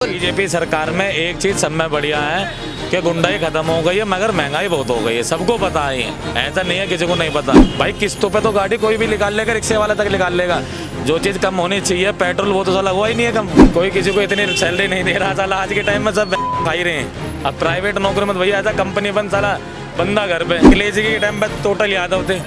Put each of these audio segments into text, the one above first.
BJP सरकार में एक चीज सब में बढ़िया है कि गुंडाई खत्म हो गई है, मगर महंगाई बहुत हो गई है, सबको पता है। ऐसा नहीं है किसी को नहीं पता। भाई किस्तों पे तो गाड़ी कोई भी निकाल लेगा, रिक्शे वाला तक निकाल लेगा। जो चीज कम होनी चाहिए, पेट्रोल वो तो साला हुआ ही नहीं है कम। कोई किसी को इतनी सैलरी नहीं दे रहा साला, आज के टाइम में सब खा ही रहे हैं। अब प्राइवेट नौकरी में भैया ऐसा कंपनी बंद, साला बंदा घर पे। अखिलेश जी के टाइम पे टोटल यादव थे,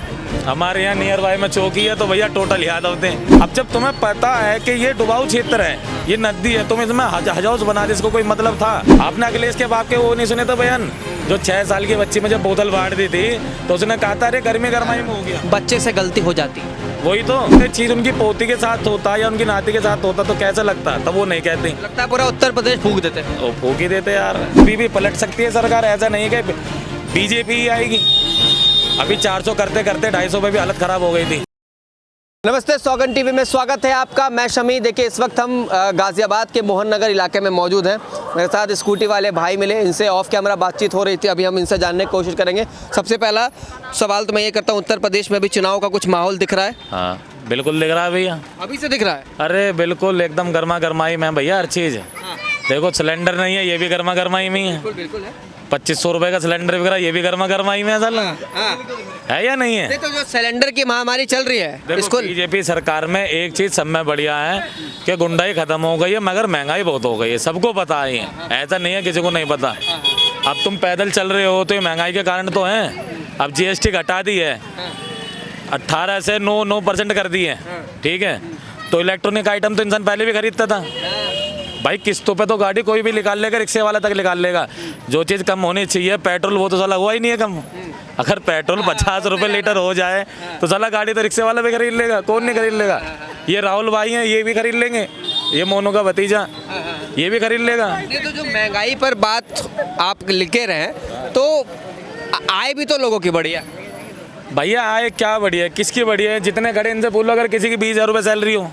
हमारे यहाँ नियर बाय में चौकी है तो भैया टोटल यादव थे। अब जब तुम्हें पता है कि ये डुबाऊ क्षेत्र है, ये नदी है, तुम इसमें हज हाउस बना दे, इसको कोई मतलब था? आपने अखिलेश के बाप के वो नहीं सुने थे बयान? जो 6 साल की बच्ची में जब बोतल बांट दी थी तो उसने कहा था अरे गर्मी गरमाई में हो गया। बच्चे से गलती हो जाती है, वही तो चीज उनकी पोती के साथ होता या उनकी नाती के साथ होता तो कैसा लगता? तब वो नहीं कहते, लगता है पूरा उत्तर प्रदेश फूंक देते। वो फूक ही देते यार। अभी भी पलट सकती है सरकार, ऐसा नहीं है कि बीजेपी ही आएगी। अभी 400 करते करते 250 पे भी हालत खराब हो गई थी। नमस्ते, सौगन टीवी में स्वागत है आपका। मैं शमी। देखिए, इस वक्त हम गाजियाबाद के मोहन नगर इलाके में मौजूद हैं। मेरे साथ स्कूटी वाले भाई मिले, इनसे ऑफ कैमरा बातचीत हो रही थी। अभी हम इनसे जानने की कोशिश करेंगे। सबसे पहला सवाल तो मैं ये करता हूँ, उत्तर प्रदेश में अभी चुनाव का कुछ माहौल दिख रहा है? हाँ बिल्कुल दिख रहा है भैया, अभी से दिख रहा है। अरे बिल्कुल एकदम गर्मा गर्माई में भैया हर चीज़। देखो सिलेंडर नहीं है, ये भी गर्मा गर्माई में ही है। बिल्कुल बिल्कुल है। 2500 रुपए का सिलेंडर बिक रहा है, ये भी गर्मा गर्माई में है साला। है या नहीं है? तो जो सिलेंडर की महामारी चल रही है, इसको बीजेपी सरकार में एक चीज सब में बढ़िया है कि गुंडाई खत्म हो गई है, मगर महंगाई बहुत हो गई है, सबको पता है। ऐसा नहीं है किसी को नहीं पता। अब तुम पैदल चल रहे हो तो ये महंगाई के कारण तो है। अब जीएसटी घटा दी है, 18 से 9% कर दी है, ठीक है। तो इलेक्ट्रॉनिक आइटम तो इंसान पहले भी खरीदता था। भाई किस्तों पे तो गाड़ी कोई भी निकाल लेगा, रिक्शे वाला तक निकाल लेगा। जो चीज़ कम होनी चाहिए, पेट्रोल वो तो साला हुआ ही नहीं है कम। अगर पेट्रोल 50 रुपये लीटर हो जाए तो साला गाड़ी तो रिक्शे वाला भी खरीद लेगा, कौन नहीं खरीद लेगा? ये राहुल भाई हैं, ये भी खरीद लेंगे। ये मोनू का भतीजा, ये भी खरीद लेगा। तो जो महंगाई पर बात आप लिखे रहे तो आय भी तो लोगों की बढ़िया। भैया आय क्या बढ़िया है, किसकी बढ़िया है? जितने खड़े इनसे बोलो, अगर किसी की 20,000 रुपये सैलरी हो,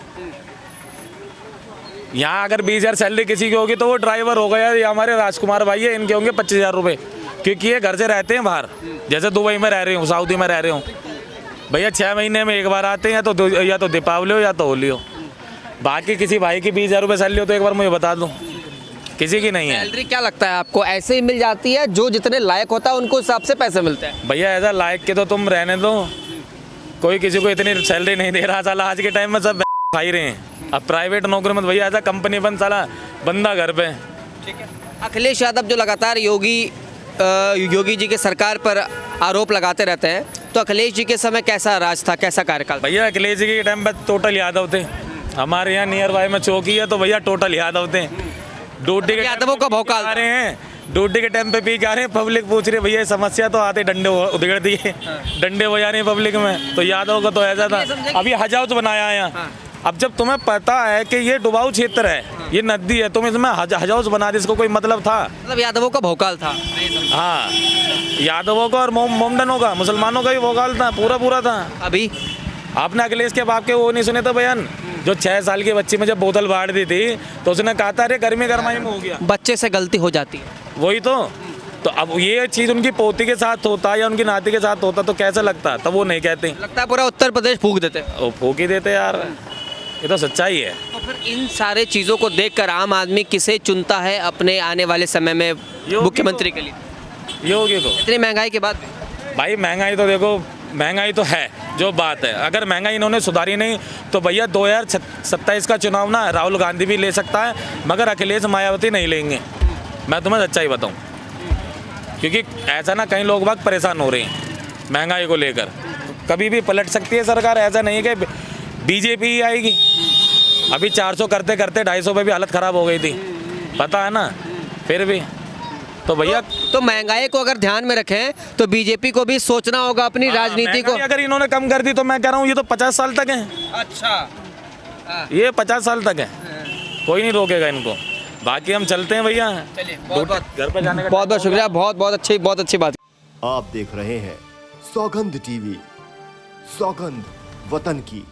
यहाँ अगर 20,000 सैलरी किसी की होगी तो वो ड्राइवर हो गया। ये हमारे राजकुमार भाई है, इनके होंगे 25,000 रुपये, क्योंकि ये घर से रहते हैं बाहर। जैसे दुबई में रह रहे हूँ, सऊदी में रह रहे हूँ भैया, 6 महीने में एक बार आते हैं, या तो दीपावली हो या तो होली हो। बाकी किसी भाई की 20,000 रुपये सैलरी हो तो एक बार मुझे बता दूँ, किसी की नहीं है। सैलरी क्या लगता है आपको, ऐसे ही मिल जाती है? जो जितने लायक होता है उनको हिसाब से पैसे मिलते हैं। भैया ऐसा लायक के तो तुम रहने दो, कोई किसी को इतनी सैलरी नहीं दे रहा साला, आज के टाइम में सब खा ही रहे हैं। अब प्राइवेट नौकरी में भैया ऐसा कंपनी बंद, साला बंदा घर पे। ठीक है। अखिलेश यादव जो लगातार योगी जी के सरकार पर आरोप लगाते रहते हैं, तो अखिलेश जी के समय कैसा राज था, कैसा कार्यकाल? भैया अखिलेश जी के टाइम पे टोटल यादव थे, हमारे यहाँ नियर बाय में चौकी है तो भैया टोटल यादव थे। ड्यूटी के यादवों का भौकाल आ रहे हैं, ड्यूटी के टाइम पे पी के आ रहे हैं, पब्लिक पूछ रही भैया समस्या तो आते डंडे उधेड़ दिए, डंडे हो जा रहे हैं पब्लिक में। तो यादव का तो ऐसा था। अभी हज हाउस बनाया है यहाँ। अब जब तुम्हें पता है कि ये डुबाऊ क्षेत्र है, ये नदी है, तुम इसमें हज हाउस बना दे, इसको कोई मतलब था? मतलब यादवों का भौकाल था। हाँ, यादवों का और मोमडनों का, मुसलमानों का भी भौकाल था, पूरा था। अभी आपने अखिलेश के बाप के वो नहीं सुने थे बयान? जो 6 साल की बच्ची में जब बोतल बांट दी थी तो उसने कहा था अरे गर्मी गरमाई में हो गया। बच्चे से गलती हो जाती है, वही तो अब ये चीज़ उनकी पोती के साथ होता या उनकी नाती के साथ होता तो कैसा लगता? तब वो नहीं कहते, लगता है पूरा उत्तर प्रदेश फूंक देते। वो फूक ही देते यार, ये तो सच्चाई है। तो फिर इन सारे चीज़ों को देखकर आम आदमी किसे चुनता है अपने आने वाले समय में मुख्यमंत्री के लिए? योगी को। इतनी महंगाई के बाद भाई महंगाई तो देखो, महंगाई तो है जो बात है। अगर महंगाई इन्होंने सुधारी नहीं तो भैया 2027 का चुनाव ना राहुल गांधी भी ले सकता है, मगर अखिलेश मायावती नहीं लेंगे। मैं तुम्हें सच्चाई बताऊं, क्योंकि ऐसा ना कई लोग बाग परेशान हो रहे हैं महंगाई को लेकर। कभी भी पलट सकती है सरकार, ऐसा नहीं है कि बीजेपी ही आएगी। अभी 400 करते करते 250 पे भी हालत ख़राब हो गई थी, पता है ना। फिर भी तो भैया तो महंगाई को अगर ध्यान में रखें तो बीजेपी को भी सोचना होगा अपनी राजनीति को। अगर इन्होंने कम कर दी तो मैं कह रहा हूँ ये तो 50 साल तक है। अच्छा, ये 50 साल तक है, कोई नहीं रोकेगा इनको। बाकी हम चलते हैं भैया, चलिए। घर पे जाने का बहुत बहुत शुक्रिया, बहुत अच्छी बात। आप देख रहे हैं सौगंध टीवी, सौगंध वतन की।